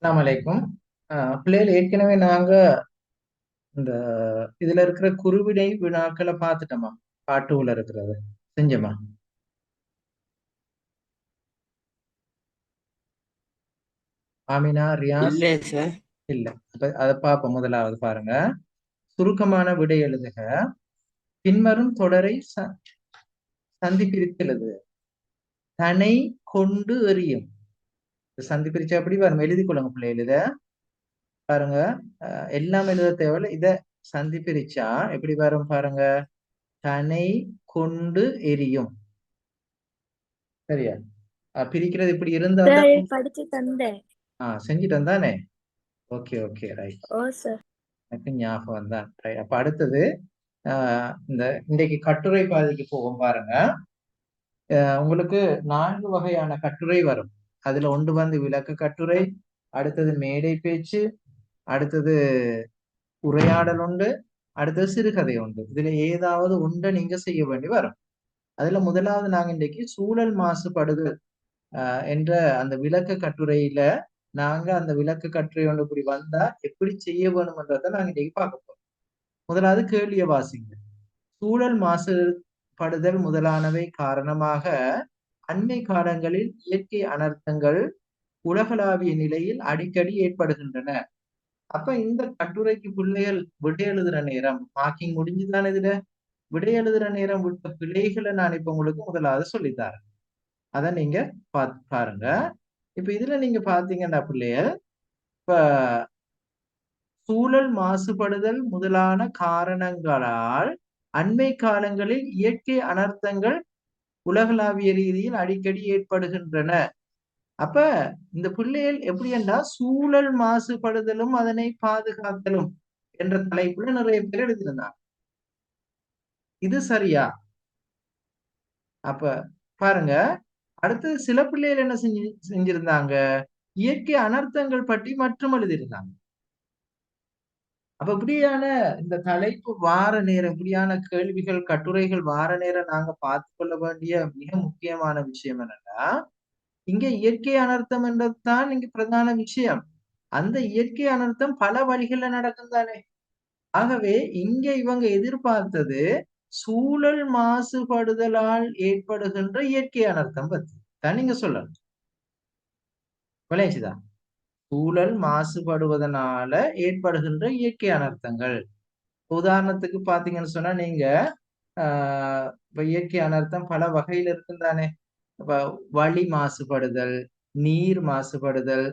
அஸ்ஸலாமு அலைக்கும். பிள்ளைகள் ஏற்கனவே நாங்க இந்த இதுல இருக்கிற குருவிடை வினாக்களை பார்த்துட்டோமா? பாட்டுல இருக்கிறது செஞ்சோமா? ஆமினா, ரியாஸ்? இல்ல சார். இல்ல. அப்ப அதை பார்ப்போம். முதலாவது பாருங்க. சுருக்கமான விடை எழுதுக. பின்வரும் தொடரை சந்தி பிரித்து எழுது. தனை கொண்டு எறியும். சந்தி பிரிச்சா எப்படி வரும்? எழுதி கொள்ளுங்க பிள்ளைகள். இத பாருங்க. எல்லாம் எழுத தேவையில்ல. இத சந்தி பிரிச்சா எப்படி வரும் பாருங்க. தனை கொண்டு எரியும். சரியா? பிரிக்கிறது இப்படி இருந்தா தான். சார் படிச்சு தந்தேன். செஞ்சுட்டு தானே. Okay okay, right. Oh sir. எனக்கு ஞாபகம் தான். அப்ப அடுத்தது இந்த இன்றைக்கு கட்டுரை பாதைக்கு போகும் பாருங்க. உங்களுக்கு 4 வகையான கட்டுரை வரும். அதுல ஒன்று வந்து விளக்க கட்டுரை, அடுத்தது மேடை பேச்சு, அடுத்தது உரையாடல் உண்டு, அடுத்தது சிறுகதை உண்டு. இதுல ஏதாவது ஒன்றை நீங்க செய்ய வேண்டி வரும். அதுல முதலாவது நாங்க இன்றைக்கு சூழல் மாசுபடுதல் என்ற அந்த விளக்க கட்டுரையில நாங்க அந்த விளக்க கட்டுரை ஒன்று இப்படி வந்தா எப்படி செய்ய வேணும்ன்றதை நாங்க இன்னைக்கு பார்க்க போறோம். முதலாவது கேள்விய வாசிங்க. சூழல் மாசுபடுதல் முதலானவை காரணமாக அண்மை காலங்களில் இயற்கை அனர்த்தங்கள் உலகளாவிய நிலையில் அடிக்கடி ஏற்படுகின்றன. அப்ப இந்த கட்டுரைக்கு பிள்ளைகள் விடை எழுதுற நேரம் மார்க்கிங் முடிஞ்சுதானே. இதுல விடை எழுதுற நேரம் விட்ட பிழைகளை நான் இப்ப உங்களுக்கு முதலாவது சொல்லித்தரேன். அதை நீங்க பாருங்க. இப்ப இதுல நீங்க பாத்தீங்கன்னா பிள்ளைகள், இப்ப சூழல் மாசுபடுதல் முதலான காரணங்களால் அண்மை காலங்களில் இயற்கை அனர்த்தங்கள் உலகளாவிய ரீதியில் அடிக்கடி ஏற்படுகின்றன. அப்ப இந்த பிள்ளைகள் எப்படி என்றால் சூழல் மாசுபடுதலும் அதனை பாதுகாத்தலும் என்ற தலைப்புல நிறைய பேர் எழுதியிருந்தாங்க. இது சரியா? அப்ப பாருங்க. அடுத்து சில பிள்ளைகள் என்ன செஞ்சிருந்தாங்க, இயற்கை அனர்த்தங்கள் பற்றி மற்றும் எழுதியிருந்தாங்க. அப்ப இப்படியான இந்த தலைப்பு வார நேரம், இப்படியான கேள்விகள் கட்டுரைகள் வார நேரம் நாங்க பார்த்து கொள்ள வேண்டிய மிக முக்கியமான விஷயம் என்னன்னா, இங்க இயற்கை அனர்த்தம் என்றதுதான் இங்க பிரதான விஷயம். அந்த இயற்கை அனர்த்தம் பல வழிகள்ல நடக்கும் தானே. ஆகவே இங்க இவங்க எதிர்பார்த்தது சூழல் மாசுபடுதலால் ஏற்படுகின்ற இயற்கை அனர்த்தம் பத்தி தான் நீங்க சொல்லணும். விளையாச்சுதா? சூழல் மாசுபடுவதனால ஏற்படுகின்ற இயற்கை அனர்த்தங்கள். உதாரணத்துக்கு பாத்தீங்கன்னு சொன்னா நீங்க இப்ப இயற்கை அனர்த்தம் பல வகையில் இருக்குந்தானே. இப்ப வளி மாசுபடுதல், நீர் மாசுபடுதல்,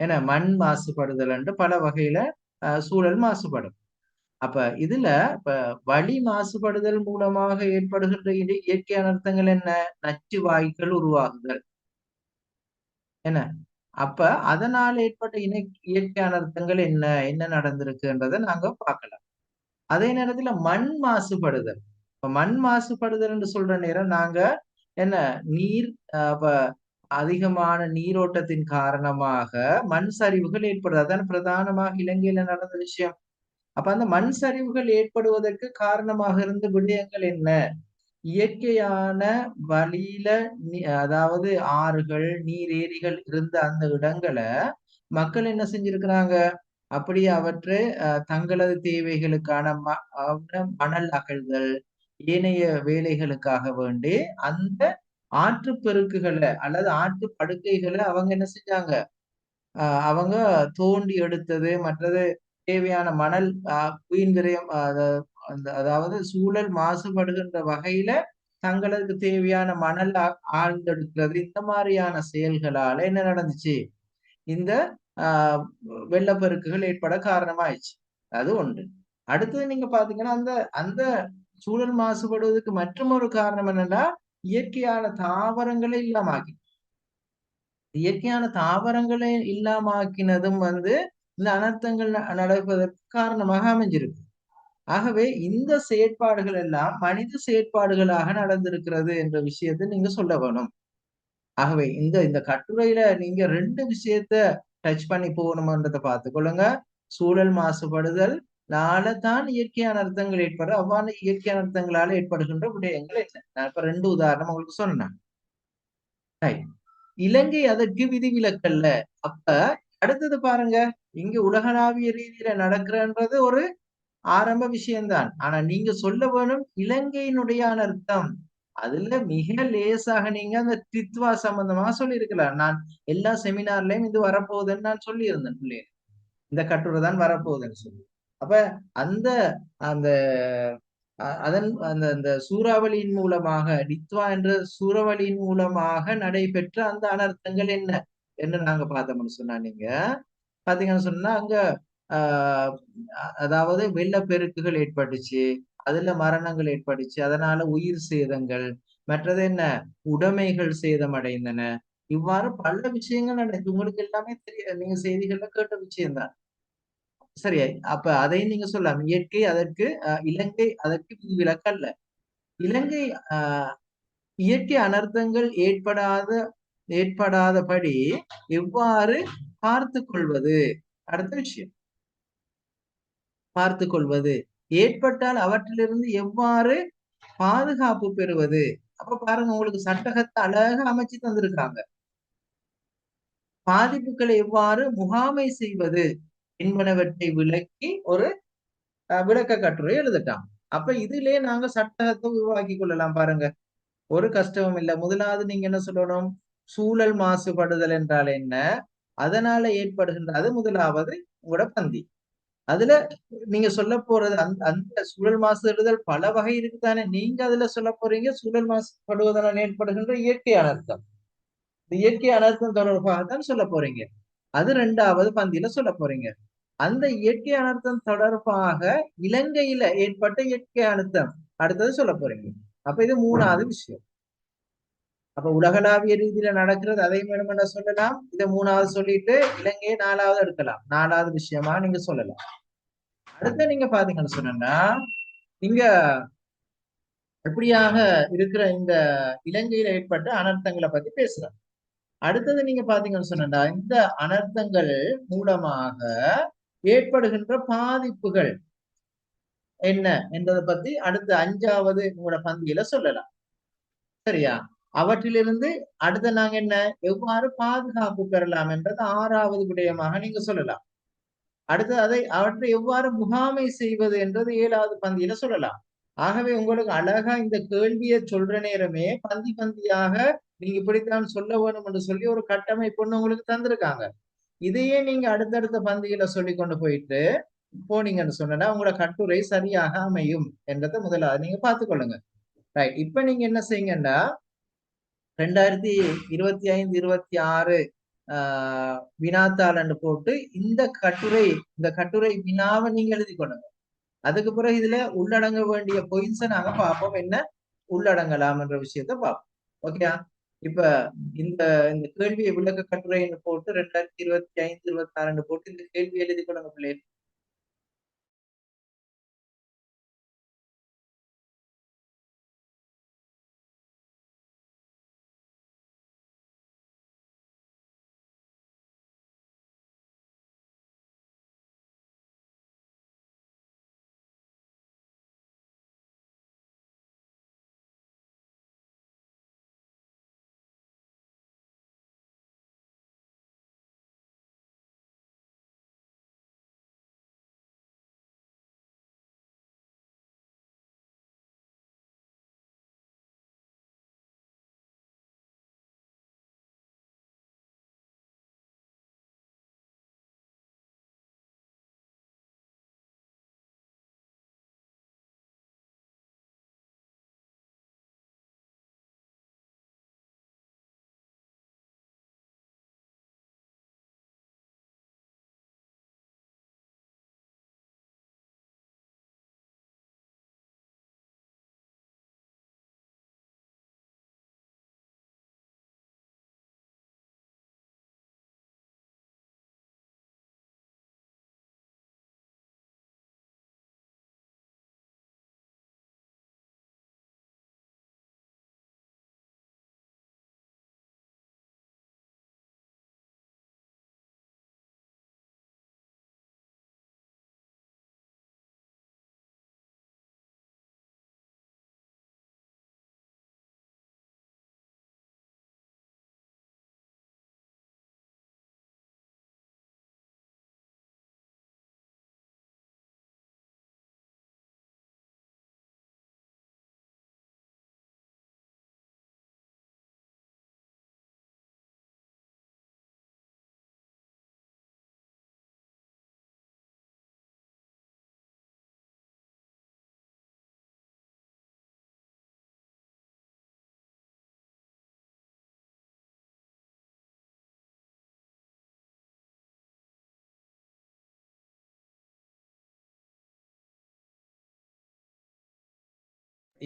என மண் மாசுபடுதல் என்று பல வகையில சூழல் மாசுபடும். அப்ப இதுல இப்ப வளி மாசுபடுதல் மூலமாக ஏற்படுகின்ற இயற்கை அனர்த்தங்கள் என்ன? நச்சு வாயுக்கள் உருவாகுதல். என்ன? அப்ப அதனால் ஏற்பட்ட இயற்கை அனர்த்தங்கள் என்ன என்ன நடந்திருக்குன்றதை நாங்க பார்க்கலாம். அதே நேரத்துல மண் மாசுபடுதல். இப்ப மண் மாசுபடுதல் என்று சொல்ற நேரம் நாங்க என்ன, நீர் அதிகமான நீரோட்டத்தின் காரணமாக மண் சரிவுகள் ஏற்படுது. அதான் பிரதானமாக இலங்கையில நடந்த விஷயம். அப்ப அந்த மண் சரிவுகள் ஏற்படுவதற்கு காரணமாக இருந்த விடயங்கள் என்ன? இயற்கையான வழியில அதாவது ஆறுகள், நீரேரிகள் இருந்த அந்த இடங்களை மக்கள் என்ன செஞ்சிருக்கிறாங்க, அப்படி அவற்றை தங்களது தேவைகளுக்கான மணல் அகழ்தல், ஏனைய வேலைகளுக்காக வேண்டி அந்த ஆற்று பெருக்குகளை அல்லது ஆற்று படுக்கைகளை அவங்க என்ன செஞ்சாங்க, அவங்க தோண்டி எடுத்தது, மற்றது தேவையான மணல் வீண் விரயம், அதாவது சூழல் மாசுபடுகின்ற வகையில தங்களுக்கு தேவையான மணல் ஆழ்ந்தெடுக்கிறது, இந்த மாதிரியான செயல்களால என்ன நடந்துச்சு, இந்த ஆஹ் வெள்ளப்பெருக்குகள் ஏற்பட காரணமாயிடுச்சு. அது ஒன்று. அடுத்தது நீங்க பாத்தீங்கன்னா அந்த அந்த சூழல் மாசுபடுவதற்கு மற்றும் ஒரு காரணம் என்னன்னா, இயற்கையான தாவரங்களை இல்லாமக்கி, இயற்கையான தாவரங்களை இல்லாமக்கினதும் வந்து இந்த அனர்த்தங்கள் நடப்பதற்கு காரணமாக அமைஞ்சிருக்கு. ஆகவே இந்த செயற்பாடுகள் எல்லாம் மனித செயற்பாடுகளாக நடந்திருக்கிறது என்ற விஷயத்தை நீங்க சொல்ல வேணும். ஆகவே இந்த இந்த கட்டுரையில நீங்க 2 விஷயத்த டச் பண்ணி போகணும்ன்றதை பார்த்துக்கொள்ளுங்க. சூழல் மாசுபடுதல் தான் இயற்கை அனர்த்தங்கள் ஏற்படுற, அவ்வாறு இயற்கை அனர்த்தங்களால ஏற்படுகின்ற விடயங்கள் என்ன. நான் இப்ப 2 உதாரணம் உங்களுக்கு சொன்னேன். இலங்கை அதற்கு விதிவிலக்கல்ல. அப்ப அடுத்தது பாருங்க, இங்க உலகளாவிய ரீதியில நடக்கிறன்றது ஒரு ஆரம்ப விஷயம்தான். ஆனா நீங்க சொல்ல வேணும் இலங்கையினுடைய அனர்த்தம். அதுல மிக லேசாக நீங்க அந்த தித்வா சம்பந்தமா சொல்லியிருக்கலாம். நான் எல்லா செமினார்லயும் இது வரப்போகுதுன்னு நான் சொல்லியிருந்தேன் பிள்ளைகள். இந்த கட்டுரை தான் வரப்போகுதுன்னு சொல்லி. அப்ப அந்த அந்த அதன் அந்த அந்த சூறாவளியின் மூலமாக டித்வா என்ற சூறாவளியின் மூலமாக நடைபெற்ற அந்த அனர்த்தங்கள் என்ன என்று நாங்க பார்த்தோம்னு சொன்னா நீங்க பாத்தீங்கன்னு சொன்னா அங்க ஆஹ் அதாவது வெள்ளப்பெருக்குகள் ஏற்பட்டுச்சு, அதுல மரணங்கள் ஏற்பட்டுச்சு, அதனால உயிர் சேதங்கள், மற்றது என்ன உடைமைகள் சேதமடைந்தன. இவ்வாறு பல விஷயங்கள் நடந்து உங்களுக்கு எல்லாமே தெரியும், நீங்க செய்திகள்ல கேட்ட விஷயம்தான். சரியா? அப்ப அதையும் நீங்க சொல்லலாம். இயற்கை அதற்கு இலங்கை அதற்கு விதிவிலக்கு அல்ல. இலங்கை அஹ், இயற்கை அனர்த்தங்கள் ஏற்படாதபடி எவ்வாறு பார்த்துக் கொள்வது? அடுத்த விஷயம் பார்த்துக் கொள்வது. ஏற்பட்டால் அவற்றிலிருந்து எவ்வாறு பாதுகாப்பு பெறுவது? அப்ப பாருங்க, உங்களுக்கு சட்டகத்தை அழகா அமைச்சு தந்திருக்காங்க. பாதிப்புகளை எவ்வாறு முகாமை செய்வது என்பனவற்றை விளக்கி ஒரு விளக்க கட்டுரை எழுதட்டாம். அப்ப இதுலயே நாங்க சட்டகத்தை உருவாக்கி கொள்ளலாம் பாருங்க. ஒரு கஷ்டமும் இல்லை. முதலாவது நீங்க என்ன சொல்லணும்? சூழல் மாசுபடுதல் என்றால் என்ன, அதனால ஏற்படுகின்ற அது முதலாவது உங்களோட பந்தி. அதுல நீங்க சொல்ல போறது அந்த அந்த சூழல் மாசுபடுதல் பல வகை இருக்குதானே. நீங்க அதுல சொல்ல போறீங்க சூழல் மாசுபடுவதனால் ஏற்படுகின்ற இயற்கை அனர்த்தம். இந்த இயற்கை அனர்த்தம் தொடர்பாக தான் சொல்ல போறீங்க. அது ரெண்டாவது பந்தியில சொல்ல போறீங்க. அந்த இயற்கை அனர்த்தம் தொடர்பாக இலங்கையில ஏற்பட்ட இயற்கை அனர்த்தம் அடுத்தது சொல்ல போறீங்க. அப்ப இது மூணாவது விஷயம். அப்ப உலகளாவிய ரீதியில நடக்கிறது அதையும் வேணுமென்றா சொல்லலாம். இதை மூணாவது சொல்லிட்டு இலங்கையை நாலாவது எடுக்கலாம். நாலாவது விஷயமா நீங்க சொல்லலாம். அடுத்து நீங்க பாத்தீங்கன்னு சொன்னா இங்க எப்படியாக இருக்கிற இந்த இலங்கையில ஏற்பட்ட அனர்த்தங்களை பத்தி பேசுறோம். அடுத்தது நீங்க பாத்தீங்கன்னு சொன்னா இந்த அனர்த்தங்கள் மூலமாக ஏற்படுகின்ற பாதிப்புகள் என்ன என்பதை பத்தி அடுத்த அஞ்சாவது உங்களோட பந்தியில சொல்லலாம். சரியா? அவற்றிலிருந்து அடுத்த நாங்க என்ன எவ்வாறு பாதுகாப்பு பெறலாம் என்றது ஆறாவது விடயமாக நீங்க சொல்லலாம். அடுத்து அவற்றை எவ்வாறு முகாமை செய்வது என்றது ஏழாவது பந்தியில சொல்லலாம். ஆகவே உங்களுக்கு அழகா இந்த கேள்வியை சொல்ற நேரமே பந்தி பந்தியாக நீங்க இப்படித்தான் சொல்ல வேணும் என்று சொல்லி ஒரு கட்டமைப்பு உங்களுக்கு தந்திருக்காங்க. இதையே நீங்க அடுத்தடுத்த பந்தியில சொல்லி கொண்டு போயிட்டு போனீங்கன்னு சொன்னா உங்களோட கட்டுரை சரியாக அமையும் என்றதை முதலாவது நீங்க பார்த்துக்கொள்ளுங்க. ரைட். இப்ப நீங்க என்ன செய்யுங்கன்னா 2025-26 வினாத்தாள் போட்டு இந்த கட்டுரை வினாவை நீங்க எழுதி கொள்ளுங்க. அதுக்கு பிறகு இதுல உள்ளடங்க வேண்டிய பொயின்ஸை நாங்க பார்ப்போம், என்ன உள்ளடங்கலாம் என்ற விஷயத்த பார்ப்போம். ஓகே. இப்ப இந்த இந்த கேள்வியை விளக்க கட்டுரைன்னு போட்டு 2025-26 போட்டு இந்த கேள்வி எழுதி கொள்ளுங்க பிள்ளைகள்.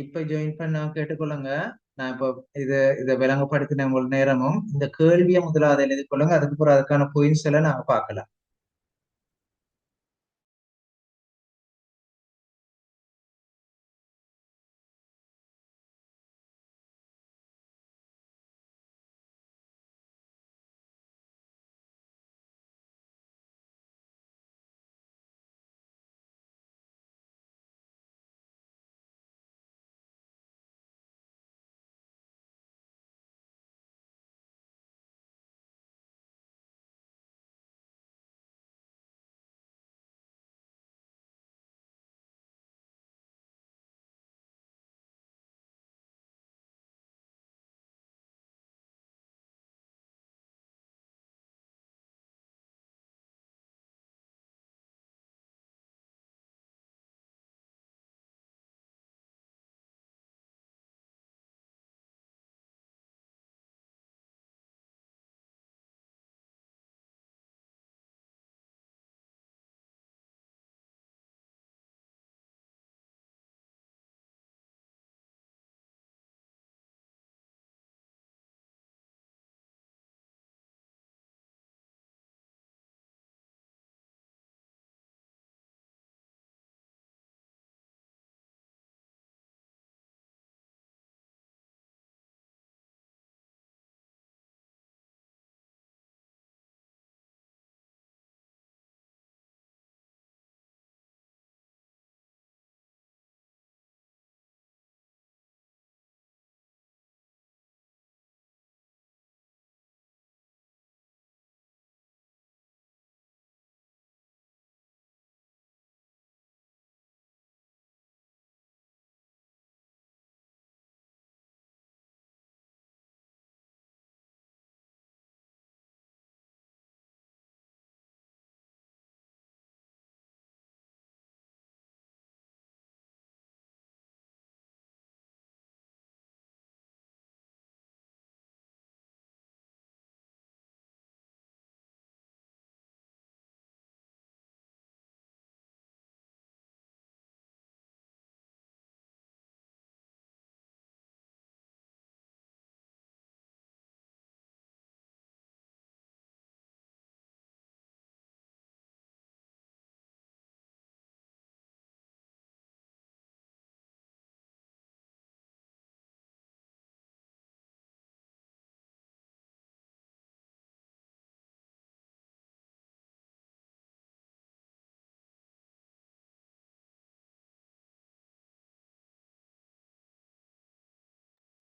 இப்ப ஜாயின் பண்ண கேட்டுக்கொள்ளுங்க. நான் இப்போ இதை விளங்கப்படுத்தின உங்கள் நேரமும் இந்த கேள்வியை முதலாவது எழுதி கொள்ளுங்க. அதுக்கு பிறகு அதுக்கான பாயிண்ட்ஸ் எல்லாம் நாங்க பார்க்கலாம்.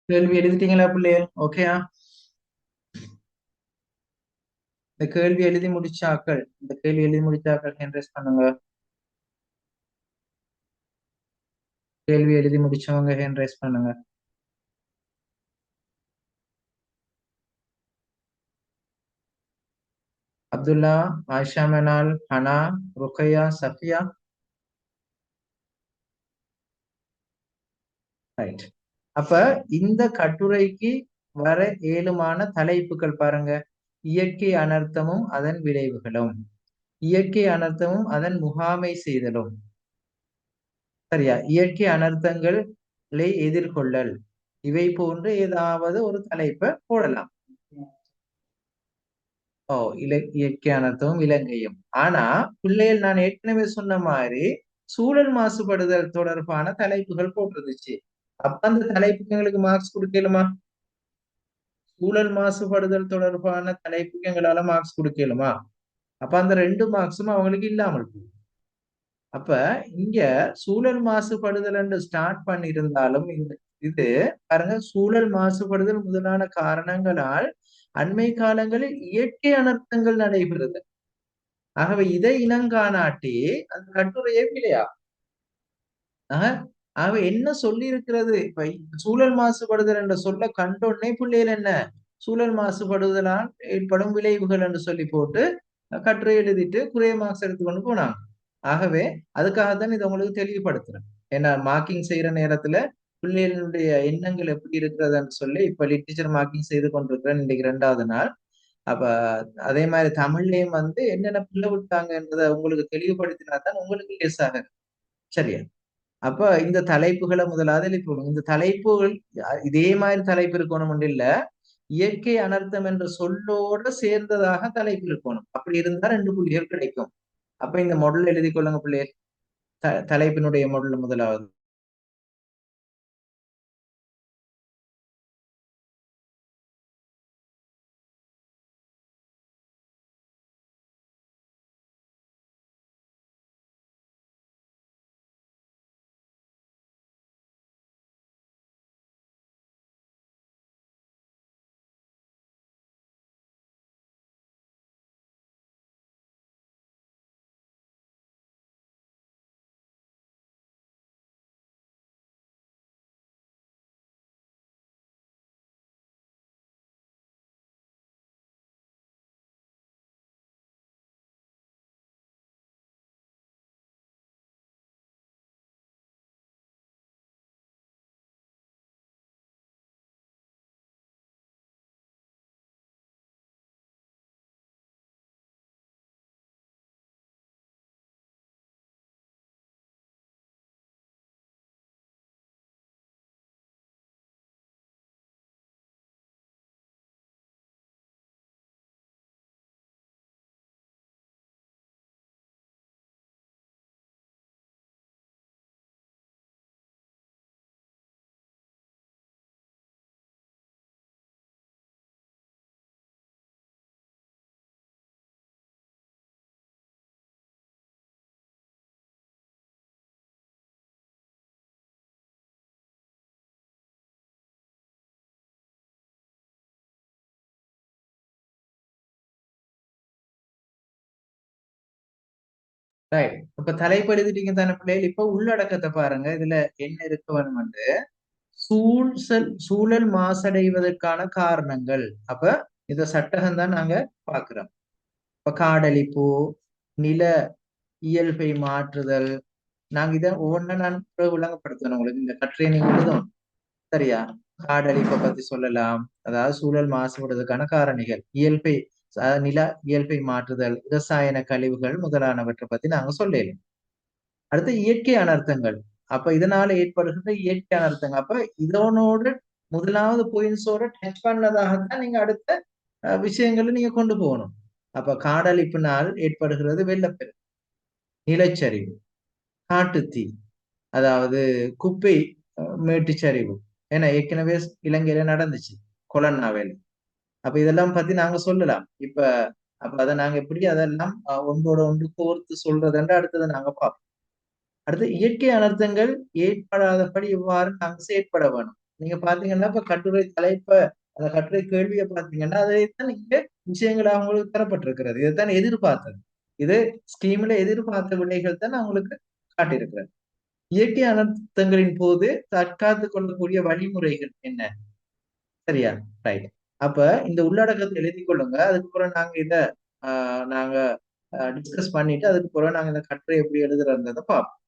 கேள்வி எழுதிட்டீங்களா பிள்ளைகள்? ஓகேயா? இந்த கேள்வி எழுதி முடிச்சாக்கள், இந்த கேள்வி எழுதி முடிச்சாக்கள் ஹேண்ட் ரைஸ் பண்ணுங்க. கேள்வி எழுதி முடிச்சவங்க ஹேண்ட் ரைஸ் பண்ணுங்க. அப்துல்லா, ஆயிஷா மனால், ஹனா, ருக்கையா, சஃபியா. ரைட். அப்ப இந்த கட்டுரைக்கு வர ஏழுமான தலைப்புகள் பாருங்க. இயற்கை அனர்த்தமும் அதன் விளைவுகளும், இயற்கை அனர்த்தமும் அதன் முகாமை செய்தலும். சரியா? இயற்கை அனர்த்தங்களை எதிர்கொள்ளல், இவை போன்று ஏதாவது ஒரு தலைப்பை போடலாம். ஓ, இயற்கை அனர்த்தமும் இலங்கையும். ஆனா பிள்ளைகள், நான் ஏற்கனவே சொன்ன மாதிரி சூழல் மாசுபடுதல் தொடர்பான தலைப்புகள் போட்டிருந்துச்சு. அப்ப அந்த தலைப்புக்கு எங்களுக்கு மார்க்ஸ் கொடுக்கலுமா? சூழல் மாசுபடுதல் தொடர்பான தலைப்புக்கு எங்களால மார்க்ஸ் கொடுக்கலுமா? அப்ப அந்த 2 மார்க்ஸும் அவங்களுக்கு இல்லாமல் போகும். அப்ப இங்க சூழல் மாசுபடுதல் என்று ஸ்டார்ட் பண்ணியிருந்தாலும் இது பாருங்க, சூழல் மாசுபடுதல் முதலான காரணங்களால் அண்மை காலங்களில் இயற்கை அனர்த்தங்கள் நடைபெறுது. ஆகவே இதை இனங்காணாட்டி அந்த கட்டுரையே பிழையா. ஆஹ் ஆகவே என்ன சொல்லி இருக்கிறது? இப்ப சூழல் மாசுபடுதல் என்ற சொல்ல கண்டோடனே பிள்ளைகள் என்ன, சூழல் மாசுபடுதலால் ஏற்படும் விளைவுகள் என்று சொல்லி போட்டு கட்டுரை எழுதிட்டு குறைய மார்க்ஸ் எடுத்துக்கொண்டு போனாங்க. ஆகவே அதுக்காகத்தான் இதை உங்களுக்கு தெளிவுபடுத்துறேன். ஏன்னா மார்க்கிங் செய்யற நேரத்துல பிள்ளைகளுடைய எண்ணங்கள் எப்படி இருக்கிறதுன்னு சொல்லி இப்ப லிட்ரேச்சர் மார்க்கிங் செய்து கொண்டிருக்கிறேன், இன்னைக்கு 2வது நாள். அப்ப அதே மாதிரி தமிழ்லயும் என்னென்ன பிள்ளை விட்டாங்கன்றதை உங்களுக்கு தெளிவுபடுத்தினா தான் உங்களுக்கு லேசாக. சரியா? அப்ப இந்த தலைப்புகளை முதலாவது எழுப்பணும். இந்த தலைப்புகள் இதே மாதிரி தலைப்பு இருக்கணும் இல்ல, இயற்கை அனர்த்தம் என்ற சொல்லோட சேர்ந்ததாக தலைப்பு இருக்கணும். அப்படி இருந்தா 2 புள்ளிகள் கிடைக்கும். அப்ப இந்த மாடல் எழுதி கொள்ளுங்க பிள்ளைகள். தலைப்பினுடைய மாடல் முதலாவது. ரைட். இப்ப தலைப்பு எழுதிட்டீங்க தானே பிள்ளைகள். இப்ப உள்ளடக்கத்தை பாருங்க. இதுல என்ன இருக்க வேணும்னு, சூழல் மாசடைவதற்கான காரணங்கள். அப்ப இந்த சட்டகம் தான் நாங்க பாக்குறோம். இப்ப காடழிப்பு, நில இயல்பை மாற்றுதல். நாங்க இதை ஒவ்வொன்றா நான் விளங்கப்படுத்தணும் உங்களுக்கு. இந்த கட்டுரையை நீங்க எழுதணும். சரியா? காடழிப்பை பத்தி சொல்லலாம். அதாவது சூழல் மாசுபடுவதற்கான காரணிகள், இயல்பை நில இயல்பை மாற்றுதல், இரசாயன கழிவுகள் முதலானவற்றை பத்தி நாங்க சொல்லலாம். அடுத்து இயற்கை அனர்த்தங்கள். அப்ப இதனால ஏற்படுகின்ற இயற்கை அனர்த்தங்கள். அப்ப இதனோடு முதலாவது பாயிண்ட்ஸோட டச் பண்ணதாகத்தான் நீங்க அடுத்த விஷயங்களை நீங்க கொண்டு போகணும். அப்ப காடழிப்பினால் ஏற்படுகிறது வெள்ளப்பெருக்கு, நிலச்சரிவு, காட்டுத்தீ, அதாவது குப்பை மேட்டுச்சரிவு. ஏன்னா ஏற்கனவே இலங்கையில நடந்துச்சு கொலன்னாவேல். அப்ப இதெல்லாம் பத்தி நாங்க சொல்லலாம். அப்ப அதை நாங்க எப்படி அதெல்லாம் ஒன்றோட ஒன்று கோர்த்து சொல்றதுன்ற அடுத்ததை நாங்க பார்ப்போம். அடுத்து இயற்கை அனர்த்தங்கள் ஏற்படாதபடி எவ்வாறு நாங்க செயற்பட வேணும். நீங்க பாத்தீங்கன்னா இப்ப கட்டுரை தலைப்ப, அந்த கட்டுரை கேள்வியை பாத்தீங்கன்னா அதைத்தான் இங்க விஷயங்கள் அவங்களுக்கு தரப்பட்டிருக்கிறது. இதைத்தான் எதிர்பார்த்தது. இது ஸ்கீம்ல எதிர்பார்த்த விடைகள் தான் நான் உங்களுக்கு காட்டியிருக்கிறேன். இயற்கை அனர்த்தங்களின் போது தற்காத்துக் கொள்ளக்கூடிய வழிமுறைகள் என்ன? சரியா? ரைட். அப்ப இந்த உள்ளடக்கத்தை எழுதி கொள்ளுங்க. அதுக்கப்புறம் நாங்க இத நாங்க டிஸ்கஸ் பண்ணிட்டு அதுக்கப்புறம் நாங்க இந்த கட்டுரை எப்படி எழுதுறதை பார்ப்போம்.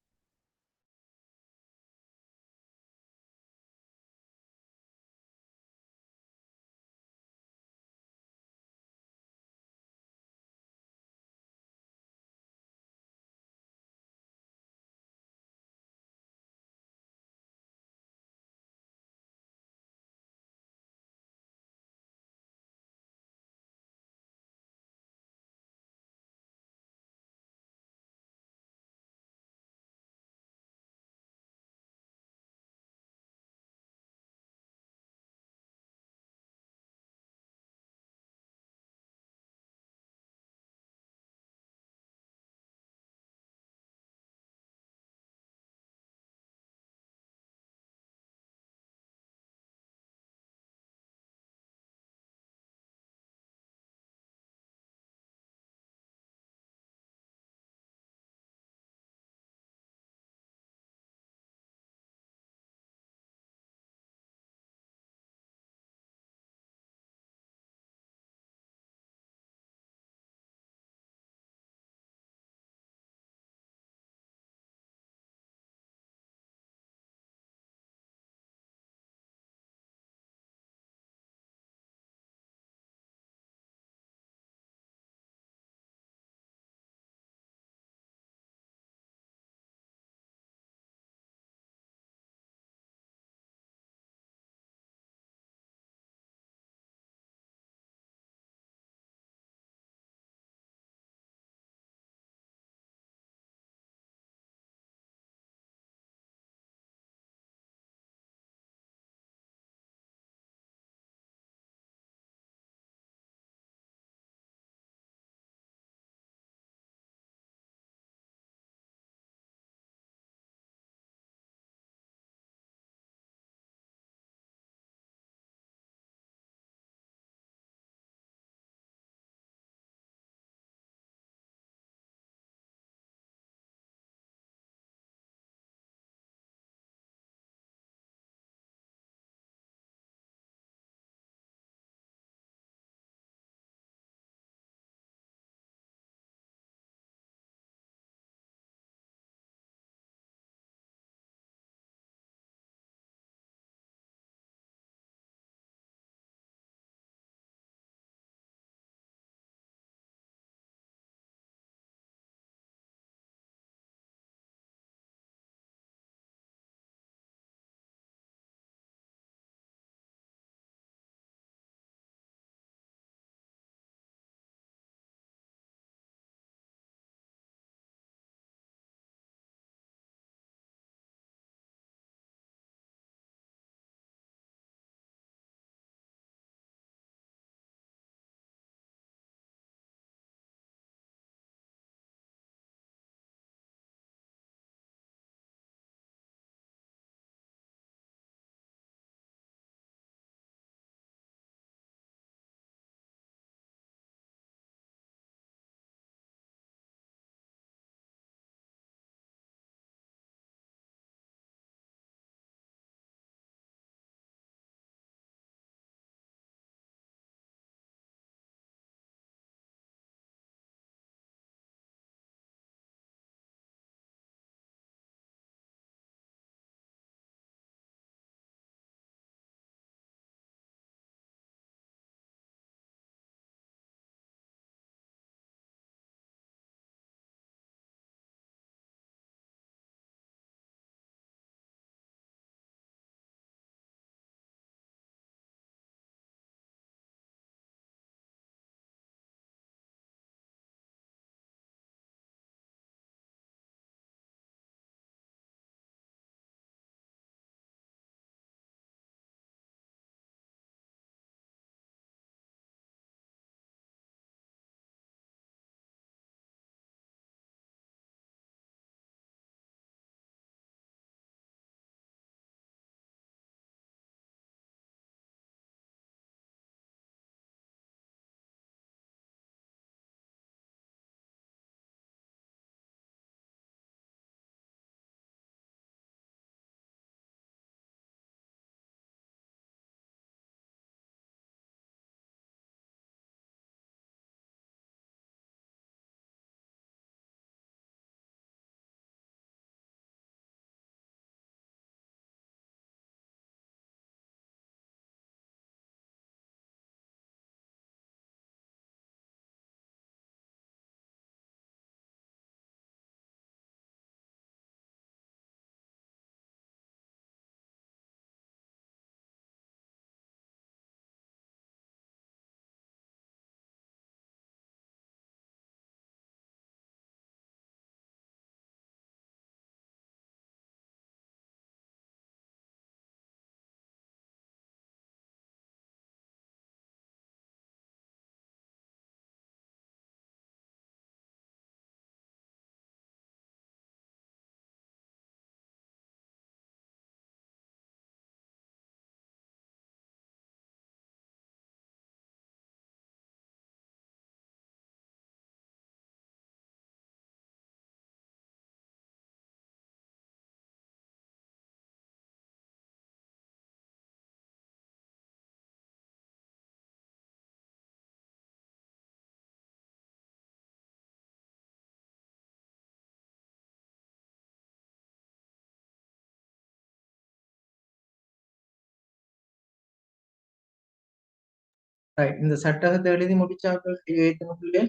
இந்த சட்டகத்தை எழுதி முடிச்சாக்கள் கை வைத்தவங்களே.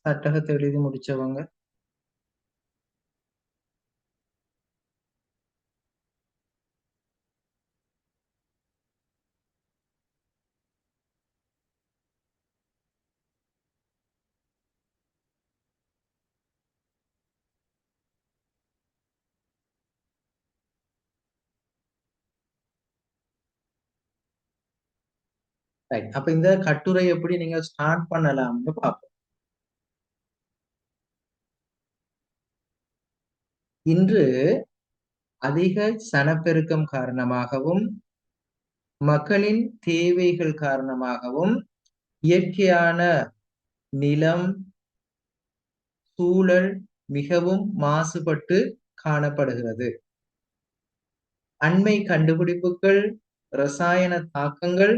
சட்டகத்தை எழுதி முடிச்சவங்க. அப்ப இந்த கட்டுரை எப்படி நீங்க ஸ்டார்ட் பண்ணலாம்னு பார்ப்போம். இன்று அதிக சனப்பெருக்கம் காரணமாகவும் மக்களின் தேவைகள் காரணமாகவும் இயற்கையான நிலம், சூழல் மிகவும் மாசுபட்டு காணப்படுகிறது. அண்மை கண்டுபிடிப்புகள், ரசாயன தாக்கங்கள்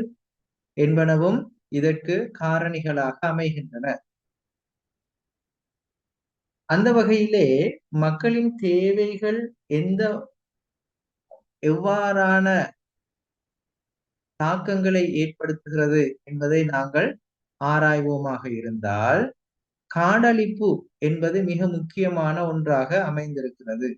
என்பனவும் இதற்கு காரணிகளாக அமைகின்றன. அந்த வகையிலே மக்களின் தேவைகள் எவ்வாறான தாக்கங்களை ஏற்படுத்துகிறது என்பதை நாங்கள் ஆராய்வோமாக இருந்தால், காடழிப்பு என்பது மிக முக்கியமான ஒன்றாக அமைந்திருக்கிறது.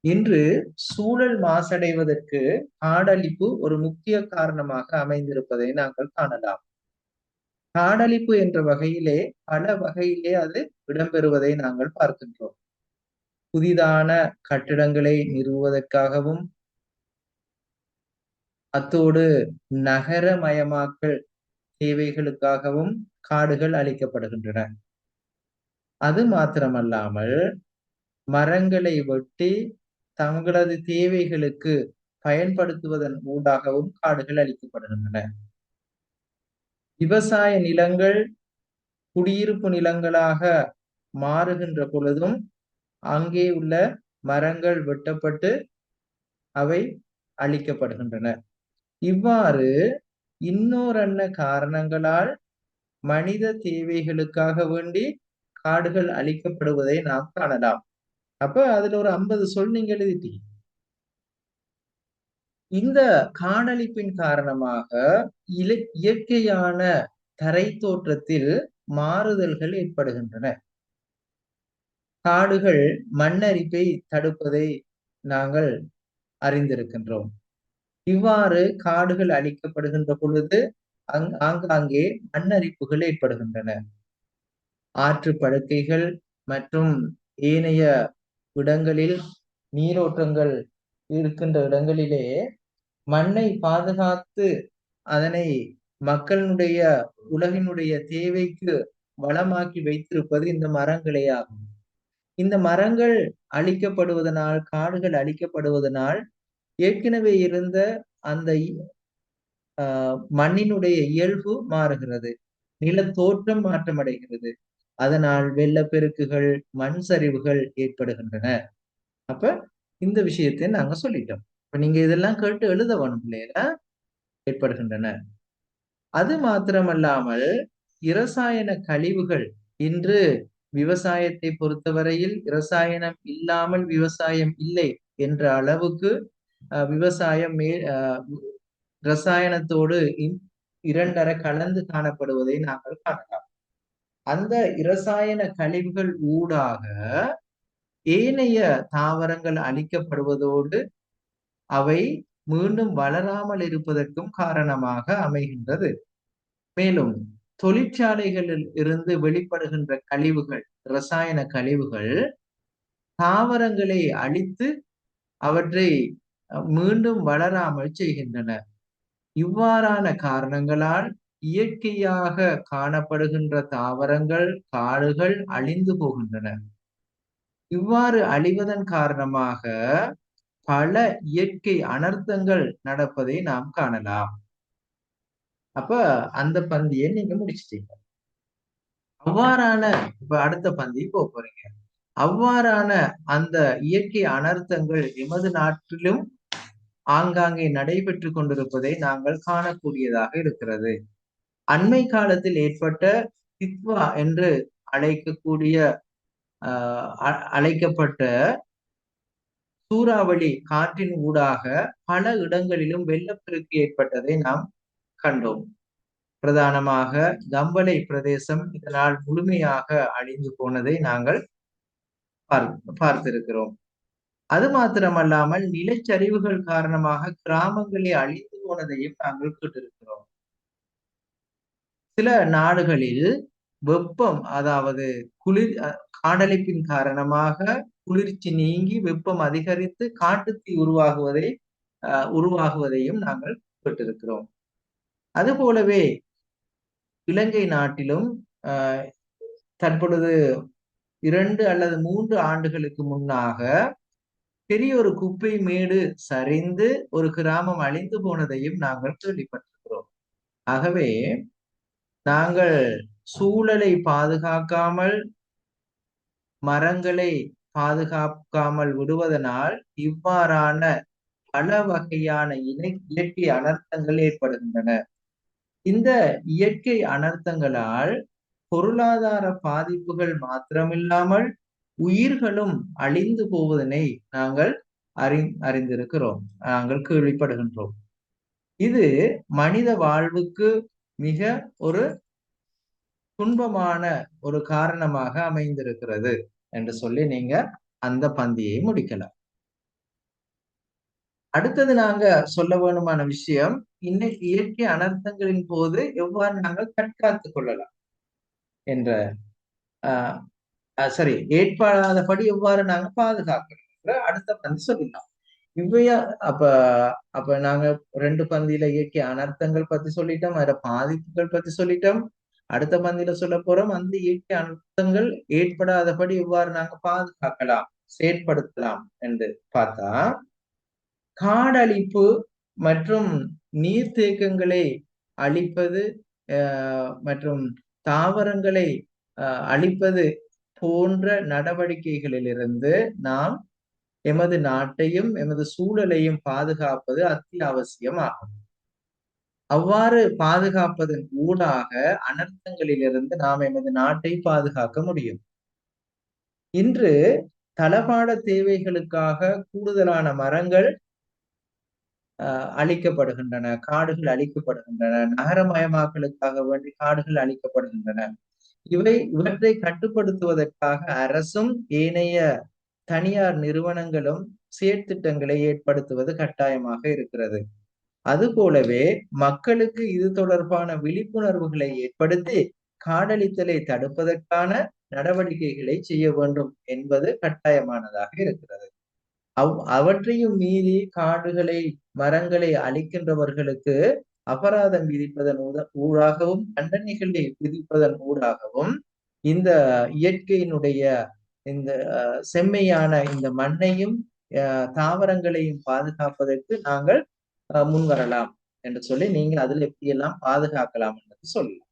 இன்று சூழல் மாசடைவதற்கு காடழிப்பு ஒரு முக்கிய காரணமாக அமைந்திருப்பதை நாங்கள் காணலாம். காடழிப்பு என்ற வகையிலே பல வகையிலே அது இடம்பெறுவதை நாங்கள் பார்க்கின்றோம். புதிதான கட்டிடங்களை நிறுவுவதற்காகவும், அத்தோடு நகரமயமாக்கல் தேவைகளுக்காகவும் காடுகள் அழிக்கப்படுகின்றன. அது மாத்திரமல்லாமல் மரங்களை வெட்டி தங்களது தேவைகளுக்கு பயன்படுத்துவதன் ஊடாகவும் காடுகள் அழிக்கப்படுகின்றன. விவசாய நிலங்கள் குடியிருப்பு நிலங்களாக மாறுகின்ற பொழுதும் அங்கே உள்ள மரங்கள் வெட்டப்பட்டு அவை அழிக்கப்படுகின்றன. இவ்வாறு இன்னொரன்ன காரணங்களால் மனித தேவைகளுக்காக வேண்டி காடுகள் அழிக்கப்படுவதை நாம் காணலாம். அப்ப அதுல ஒரு 50 சொல் நீங்க எழுதிட்டீங்க. இந்த காடழிப்பின் காரணமாக இயற்கையான தரை தோற்றத்தில் மாறுதல்கள் ஏற்படுகின்றன. காடுகள் மண்ணரிப்பை தடுப்பதை நாங்கள் அறிந்திருக்கின்றோம். இவ்வாறு காடுகள் அழிக்கப்படுகின்ற பொழுது ஆங்காங்கே மண்ணரிப்புகள் ஏற்படுகின்றன. ஆற்று படுக்கைகள் மற்றும் ஏனைய இடங்களில் நீரோட்டங்கள் இருக்கின்ற இடங்களிலே மண்ணை பாதுகாத்து அதனை மக்களுடைய உலகினுடைய தேவைக்கு வளமாக்கி வைத்திருப்பது இந்த மரங்களே ஆகும். இந்த மரங்கள் அழிக்கப்படுவதனால், காடுகள் அழிக்கப்படுவதனால் ஏற்கனவே இருந்த அந்த மண்ணினுடைய இயல்பு மாறுகிறது, நிலத்தோற்றம் மாற்றமடைகிறது. அதனால் வெள்ளப்பெருக்குகள், மண் சரிவுகள் ஏற்படுகின்றன. அப்ப இந்த விஷயத்தை நாங்க சொல்லிட்டோம். இப்ப நீங்க இதெல்லாம் கேட்டு எழுத வேணும் இல்லையா? ஏற்படுகின்றன. அது மாத்திரமல்லாமல் இரசாயன கழிவுகள், இன்று விவசாயத்தை பொறுத்தவரையில் இரசாயனம் இல்லாமல் விவசாயம் இல்லை என்ற அளவுக்கு விவசாயம் ரசாயனத்தோடு இரண்டரை கலந்து காணப்படுவதை நாங்கள் காணலாம். அந்த இரசாயன கழிவுகள் ஊடாக ஏனைய தாவரங்கள் அழிக்கப்படுவதோடு அவை மீண்டும் வளராமல் இருப்பதற்கும் காரணமாக அமைகின்றது. மேலும் தொழிற்சாலைகளில் இருந்து வெளிப்படுகின்ற கழிவுகள், ரசாயன கழிவுகள் தாவரங்களை அழித்து அவற்றை மீண்டும் வளராமல் செய்கின்றன. இவ்வாறான காரணங்களால் இயற்கையாக காணப்படுகின்ற தாவரங்கள், காடுகள் அழிந்து போகின்றன. இவ்வாறு அழிவதன் காரணமாக பல இயற்கை அனர்த்தங்கள் நடப்பதை நாம் காணலாம். அப்ப அந்த பந்தியை நீங்க முடிச்சிட்டீங்க. அவ்வாறான இப்ப அடுத்த பந்தி போறீங்க. அவ்வாறான அந்த இயற்கை அனர்த்தங்கள் எமது நாட்டிலும் ஆங்காங்கே நடைபெற்று கொண்டிருப்பதை நாங்கள் காணக்கூடியதாக இருக்கிறது. அண்மை காலத்தில் ஏற்பட்ட தித்வா என்று அழைக்கப்பட்ட சூறாவளி காற்றின் ஊடாக பல இடங்களிலும் வெள்ளப்பெருக்கு ஏற்பட்டதை நாம் கண்டோம். பிரதானமாக கம்பளை பிரதேசம் இதனால் முழுமையாக அழிந்து போனதை நாங்கள் பார்த்திருக்கிறோம். அது மாத்திரமல்லாமல் நிலச்சரிவுகள் காரணமாக கிராமங்களே அழிந்து போனதையும் நாங்கள் கேட்டிருக்கிறோம். சில நாடுகளில் வெப்பம், அதாவது குளிர் காடழிப்பின் காரணமாக குளிர்ச்சி நீங்கி வெப்பம் அதிகரித்து காட்டுத்தீ உருவாகுவதையும் நாங்கள் கேட்டிருக்கிறோம். அது போலவே இலங்கை நாட்டிலும் தற்பொழுது 2 அல்லது 3 ஆண்டுகளுக்கு முன்னாக பெரிய ஒரு குப்பை மேடு சரிந்து ஒரு கிராமம் அழிந்து போனதையும் நாங்கள் கேள்விப்பட்டிருக்கிறோம். ஆகவே நாங்கள் சூழலை பாதுகாக்காமல், மரங்களை பாதுகாக்காமல் விடுவதனால் இவ்வாறான பல வகையான இயற்கை அனர்த்தங்கள் ஏற்படுகின்றன. இந்த இயற்கை அனர்த்தங்களால் பொருளாதார பாதிப்புகள் மாத்திரமில்லாமல் உயிர்களும் அழிந்து போவதனை நாங்கள் அறிந்திருக்கிறோம், நாங்கள் கேள்விப்படுகின்றோம். இது மனித வாழ்வுக்கு மிக ஒரு துன்பமான ஒரு காரணமாக அமைந்திருக்கிறது என்று சொல்லி நீங்க அந்த பந்தியை முடிக்கலாம். அடுத்தது நாங்க சொல்ல வேண்டுமான விஷயம், இன்னைக்கு இயற்கை அனர்த்தங்களின் போது எவ்வாறு நாங்கள் தற்காத்துக் கொள்ளலாம் என்ற சரி, ஏற்படாதபடி எவ்வாறு நாங்க பாதுகாக்கணும் அடுத்த பந்தி சொல்லலாம். இவ்வையா அப்ப அப்ப நாங்க 2 பந்தியில இயற்கை அனர்த்தங்கள் பத்தி சொல்லிட்டோம், அதோட பாதிப்புகள் பத்தி சொல்லிட்டோம். அடுத்த பந்தியில சொல்ல போறோம், அந்த இயற்கை அனர்த்தங்கள் ஏற்படாதபடி எவ்வாறு நாங்க பாதுகாக்கலாம், செயற்படுத்தலாம் என்று பார்த்தா, காடழிப்பு மற்றும் நீர்த்தேக்கங்களை அழிப்பது மற்றும் தாவரங்களை அழிப்பது போன்ற நடவடிக்கைகளிலிருந்து நாம் எமது நாட்டையும் எமது சூழலையும் பாதுகாப்பது அத்தியாவசியமாகும். அவ்வாறு பாதுகாப்பதன் ஊடாக அனர்த்தங்களிலிருந்து நாம் எமது நாட்டை பாதுகாக்க முடியும். இன்று தளபாட தேவைகளுக்காக கூடுதலான மரங்கள் அழிக்கப்படுகின்றன, காடுகள் அழிக்கப்படுகின்றன, நகரமயமாக்கலுக்காக வேண்டி காடுகள் அழிக்கப்படுகின்றன. இவற்றை கட்டுப்படுத்துவதற்காக அரசும் ஏனைய தனியார் நிறுவனங்களும் செயற்திட்டங்களை ஏற்படுத்துவது கட்டாயமாக இருக்கிறது. அதுபோலவே மக்களுக்கு இது தொடர்பான விழிப்புணர்வுகளை ஏற்படுத்தி காடழித்தலை தடுப்பதற்கான நடவடிக்கைகளை செய்ய வேண்டும் என்பது கட்டாயமானதாக இருக்கிறது. அவற்றையும் மீறி காடுகளை, மரங்களை அழிக்கின்றவர்களுக்கு அபராதம் விதிப்பதன் ஊடாகவும், தண்டனைகளை விதிப்பதன் ஊடாகவும் இந்த இயற்கையினுடைய இந்த செம்மையான இந்த மண்ணையும் தாவரங்களையும் பாதுகாப்பதற்கு நாங்கள் முன்வரலாம் என்று சொல்லி நீங்க அதுல எப்படியெல்லாம் பாதுகாக்கலாம் என்று சொல்லலாம்.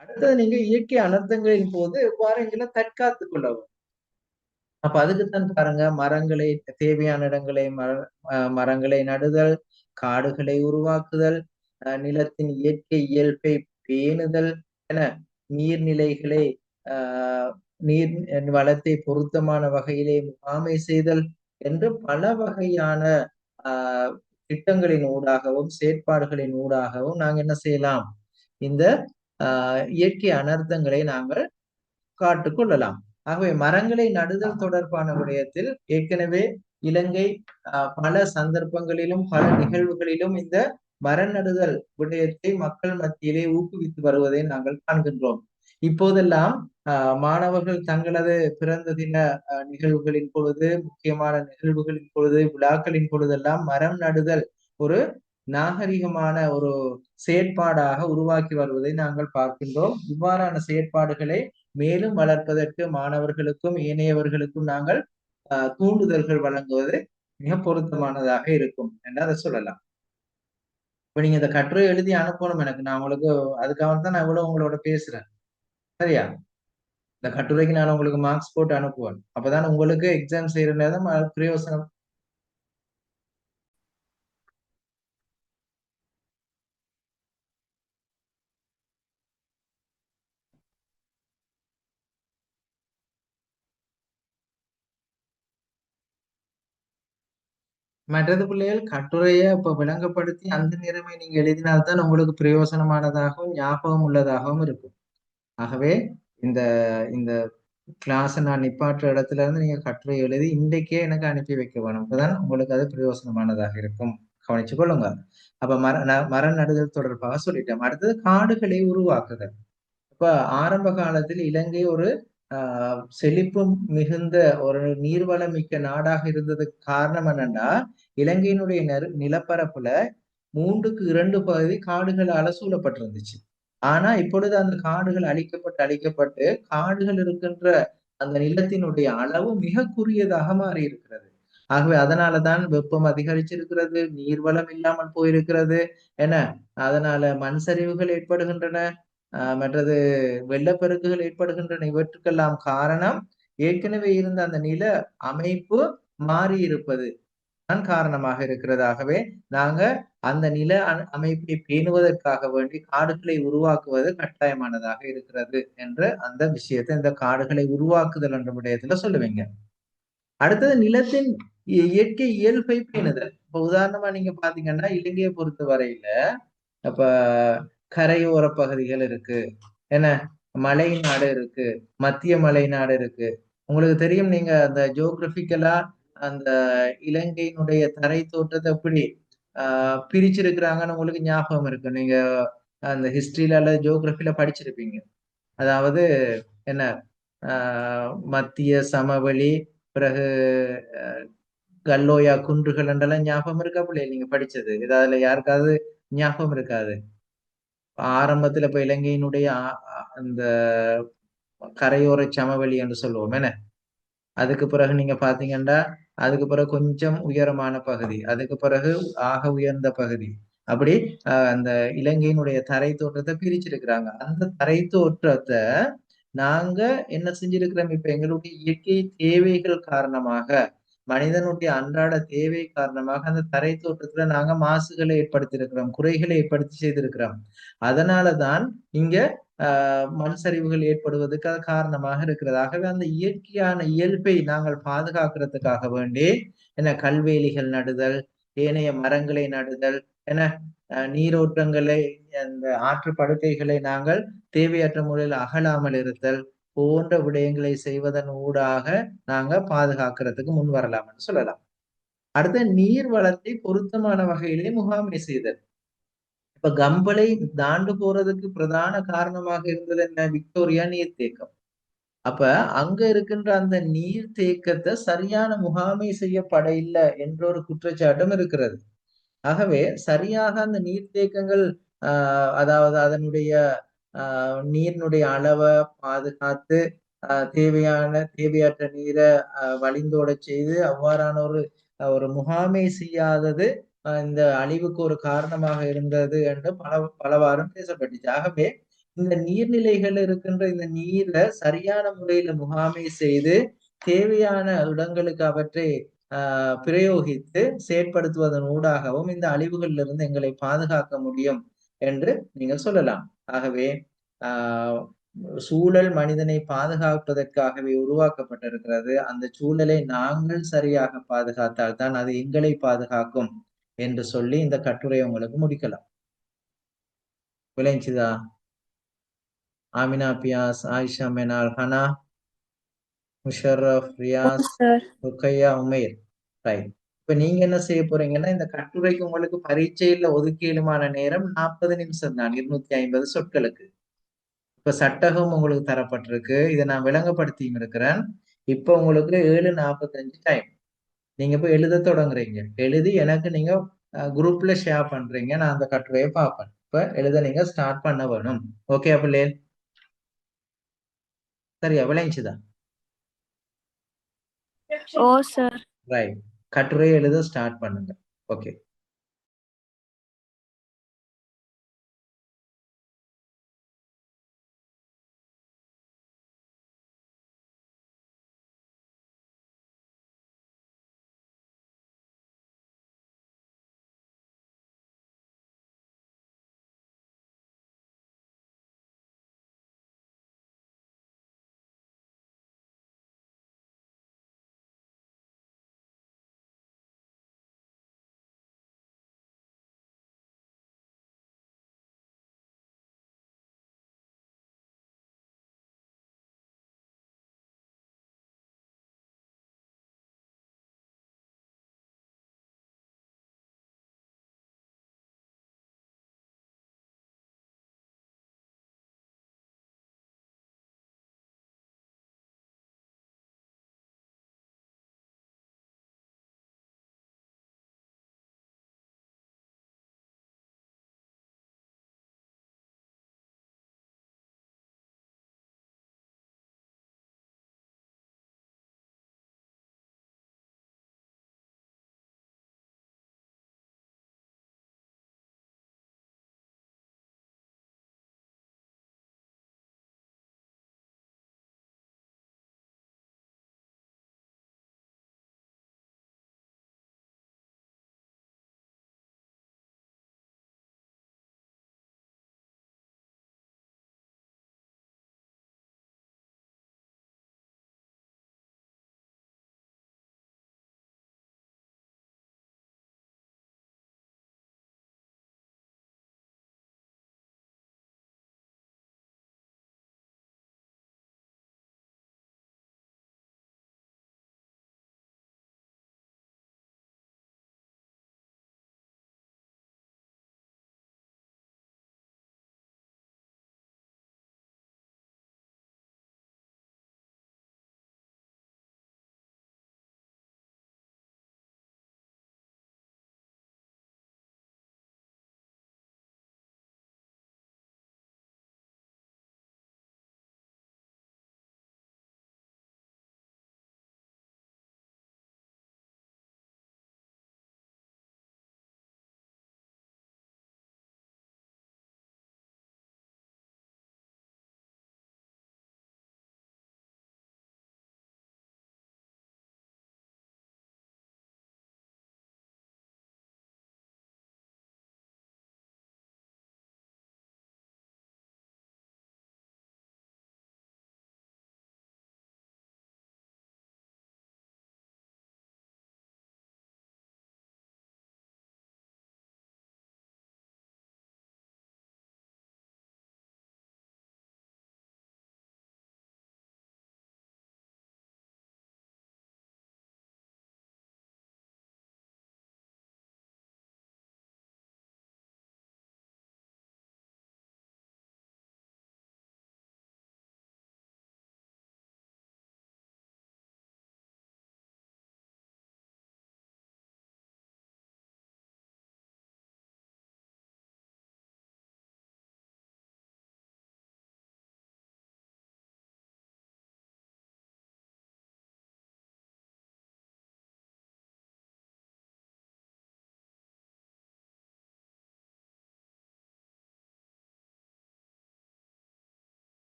அடுத்தது, நீங்க இயற்கை அனர்த்தங்களின் போது எவ்வாறு எங்களை தற்காத்துக் கொள்ளவும். அப்ப அதுக்குத்தான் பாருங்க, மரங்களை தேவையான இடங்களை மரங்களை நடுதல், காடுகளை உருவாக்குதல், நிலத்தின் இயற்கை இயல்பை பேணுதல் என நீர்நிலைகளை நீர் வளத்தை பொருத்தமான வகையிலே முகாமை செய்தல் என்று பல வகையான திட்டங்களின் ஊடாகவும் செயற்பாடுகளின் ஊடாகவும் நாங்க என்ன செய்யலாம், இந்த இயற்கை அனர்த்தங்களை நாங்கள் காட்டுக்கொள்ளலாம். ஆகவே மரங்களை நடுதல் தொடர்பான விடயத்தில் ஏற்கனவே இலங்கை பல சந்தர்ப்பங்களிலும் பல நிகழ்வுகளிலும் இந்த மர நடுதல் விடயத்தை மக்கள் மத்தியிலே ஊக்குவித்து வருவதை நாங்கள் காண்கின்றோம். இப்போதெல்லாம் மாணவர்கள் தங்களது பிறந்த தின நிகழ்வுகளின் பொழுது, முக்கியமான நிகழ்வுகளின் பொழுது, விழாக்களின் பொழுதெல்லாம் மரம் நடுதல் ஒரு நாகரிகமான ஒரு செயற்பாடாக உருவாக்கி வருவதை நாங்கள் பார்க்கின்றோம். இவ்வாறான செயற்பாடுகளை மேலும் வளர்ப்பதற்கு மாணவர்களுக்கும் ஏனையவர்களுக்கும் நாங்கள் தூண்டுதல்கள் வழங்குவது மிக பொருத்தமானதாக இருக்கும் என்று அதை சொல்லலாம். இப்ப நீங்க இந்த கட்டுரை எழுதி அனுப்பணும் எனக்கு, நான் உங்களுக்கு அதுக்காக தான் நான் இவ்வளவு உங்களோட பேசுறேன், சரியா? இந்த கட்டுரைக்கு நான் உங்களுக்கு மார்க்ஸ் போட்டு அனுப்புவேன். அப்பதான் உங்களுக்கு எக்ஸாம் செய்யற நேரம் பிரயோசனம். மற்றது பிள்ளைகள் கட்டுரையை இப்ப விளங்கப்படுத்தி அந்த நேரமே நீங்க எழுதினால்தான் உங்களுக்கு பிரயோசனமானதாகவும் ஞாபகம் உள்ளதாகவும் இருக்கும். ஆகவே இந்த இந்த கிளாஸ் நான் நிப்பாட்டுற இடத்துல இருந்து நீங்க கட்டுரை எழுதி இன்றைக்கே எனக்கு அனுப்பி வைக்க வேணும். அப்பதான் உங்களுக்கு அது பிரயோசனமானதாக இருக்கும். கவனிச்சு கொள்ளுங்க. அப்ப மரம் நடுதல் தொடர்பாக சொல்லிட்டோம். அடுத்தது காடுகளை உருவாக்குதல். இப்ப ஆரம்ப காலத்தில் இலங்கை ஒரு செழிப்பு மிகுந்த ஒரு நீர்வளம் மிக்க நாடாக இருந்ததுக்கு காரணம் என்னன்னா, இலங்கையினுடைய நிலப்பரப்புல 2 பகுதி காடுகளால சூழப்பட்டிருந்துச்சு. ஆனா இப்பொழுது அந்த காடுகள் அழிக்கப்பட்டு காடுகள் இருக்கின்ற அந்த நிலத்தினுடைய அளவு மிக குறுகியதாக மாறி இருக்கிறது. ஆகவே அதனாலதான் வெப்பம் அதிகரிச்சிருக்கிறது, நீர்வளம் இல்லாமல் போயிருக்கிறது. என்ன அதனால மண் சரிவுகள் ஏற்படுகின்றன. மற்றது வெள்ளப்பெருக்குகள் ஏற்படுகின்றன. இவற்றுக்கெல்லாம் காரணம் ஏற்கனவே இருந்த அந்த நில அமைப்பு மாறி இருப்பது தான் காரணமாக இருக்கிறதாகவே நாங்க அந்த நில அமைப்பை பேணுவதற்காக வேண்டி காடுகளை உருவாக்குவது கட்டாயமானதாக இருக்கிறது என்று அந்த விஷயத்தை இந்த காடுகளை உருவாக்குதல் என்ற விடயத்துல சொல்லுவீங்க. அடுத்தது நிலத்தின் இயற்கை இயல்பை பேணுதல். இப்ப உதாரணமா நீங்க பாத்தீங்கன்னா இலங்கையை பொறுத்த வரையில அப்ப கரையோர பகுதிகள் இருக்கு, என்ன மலை நாடு இருக்கு, மத்திய மலை நாடு இருக்கு. உங்களுக்கு தெரியும், நீங்க அந்த ஜியோகிராபிக்கலா அந்த இலங்கையினுடைய தரை தோற்றத்தை எப்படி பிரிச்சிருக்கிறாங்கன்னு உங்களுக்கு ஞாபகம் இருக்கு. நீங்க அந்த ஹிஸ்டரியில அல்லது ஜியோகிராபில படிச்சிருப்பீங்க. அதாவது என்ன மத்திய சமவெளி, பிறகு கல்லோயா குன்றுகள் என்றெல்லாம் ஞாபகம் இருக்கா பிள்ளைய நீங்க படிச்சது? இதுல யாருக்காவது ஞாபகம் இருக்காது? ஆரம்பத்துல இப்ப இலங்கையினுடைய அந்த கரையோர சமவெளி என்று சொல்லுவோம் என்ன, அதுக்கு பிறகு நீங்க பாத்தீங்கன்னா அதுக்கு பிறகு கொஞ்சம் உயரமான பகுதி, அதுக்கு பிறகு ஆக உயர்ந்த பகுதி, அப்படி அந்த இலங்கையினுடைய தரை தோற்றத்தை பிரிச்சிருக்கிறாங்க. அந்த தரை தோற்றத்தை நாங்க என்ன செஞ்சிருக்கிறோம், இப்ப எங்களுடைய இயற்கை தேவைகள் காரணமாக, மனிதனுடைய அன்றாட தேவை காரணமாக அந்த தரை தோற்றத்துல நாங்க மாசுகளை ஏற்படுத்தி இருக்கிறோம், குறைகளை ஏற்படுத்தி செய்திருக்கிறோம். அதனாலதான் இங்க மண் சரிவுகள் ஏற்படுவதற்கு அது காரணமாக இருக்கிறது. ஆகவே அந்த இயற்கையான இயல்பை நாங்கள் பாதுகாக்கிறதுக்காக வேண்டி என்ன கல்வேலிகள் நடுதல், ஏனைய மரங்களை நடுதல், என நீரோட்டங்களை, அந்த ஆற்று படுக்கைகளை நாங்கள் தேவையற்ற முறையில் அகலாமல் இருத்தல் போன்ற விடயங்களை செய்வதன் ஊடாக நாங்க பாதுகாக்கிறதுக்கு முன் வரலாம்னு சொல்லலாம். அடுத்த நீர் வளத்தை பொருத்தமான வகையிலே முகாமை செய்தல். இப்ப கம்பளை தாண்டு போறதுக்கு பிரதான காரணமாக இருந்தது என்ன, விக்டோரியா நீர்த்தேக்கம். அப்ப அங்க இருக்கின்ற அந்த நீர் தேக்கத்தை சரியான முகாமை செய்யப்பட இல்லை என்ற ஒரு குற்றச்சாட்டும் இருக்கிறது. ஆகவே சரியாக அந்த நீர்த்தேக்கங்கள் அதாவது அதனுடைய நீரினுடைய அளவை பாதுகாத்து தேவையற்ற நீரை வழிந்தோட செய்து அவ்வாறான ஒரு ஒரு முகாமை செய்யாதது இந்த அழிவுக்கு ஒரு காரணமாக இருந்தது என்று பலவாறும் பேசப்பட்டுச்சு. ஆகவே இந்த நீர்நிலைகள் இருக்கின்ற இந்த நீரை சரியான முறையில முகாமை செய்து தேவையான இடங்களுக்கு அவற்றை பிரயோகித்து செயற்படுத்துவதன் ஊடாகவும் இந்த அழிவுகளில் இருந்து எங்களை பாதுகாக்க முடியும் என்று நீங்கள் சொல்லலாம். ஆகவே ஆஹ் சூழல் மனிதனை பாதுகாப்பதற்காகவே உருவாக்கப்பட்டிருக்கிறது. அந்த சூழலை நாங்கள் சரியாக பாதுகாத்தால் தான் அது எங்களை பாதுகாக்கும் என்று சொல்லி இந்த கட்டுரை உங்களுக்கு முடிக்கலாம். விளைஞ்சுதா? ஆமினா பியாஸ், ஆயிஷா மெனால், ஹனா, முஷர்ரஃப், ரியாஸ், சார். ருக்கையா, உமேர். ரைட். இப்ப நீங்க என்ன செய்ய போறீங்கன்னா, இந்த கட்டுரைக்கு உங்களுக்கு பரீட்சையில ஒதுக்கீடுமான நேரம் 40 நிமிஷம் தான், 250 சொற்களுக்கு. இப்ப சட்டகம் உங்களுக்கு தரப்பட்டிருக்கு, இதை நான் விளங்கப்படுத்தியும் இருக்கிறேன். இப்ப உங்களுக்கு 7:45 டைம். நீங்க போய் எழுத தொடங்குறீங்க. எழுதி எனக்கு நீங்க குரூப்ல ஷேர் பண்றீங்க. நான் அந்த கட்டுரையை பார்ப்பேன். இப்ப எழுத நீங்க ஸ்டார்ட் பண்ண வேணும். ஓகே பிள்ளை? சரியா விளைஞ்சுதா? ஓ சார். ரைட். கட்டுரை எழுத ஸ்டார்ட் பண்ணுங்க. ஓகே.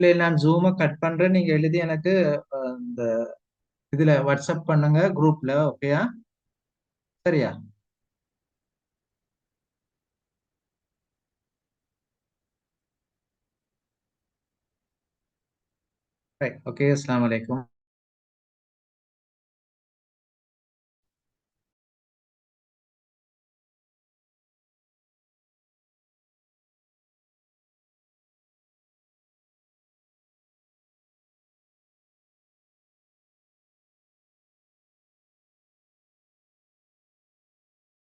இல்லை நான் ஜூமை கட் பண்றேன், நீங்க எழுதி எனக்கு இந்த இதுல வாட்ஸ்அப் பண்ணுங்க குரூப்ல. ஓகேயா? சரியா? ரைட். ஓகே. அஸ்ஸலாமு அலைக்கும்.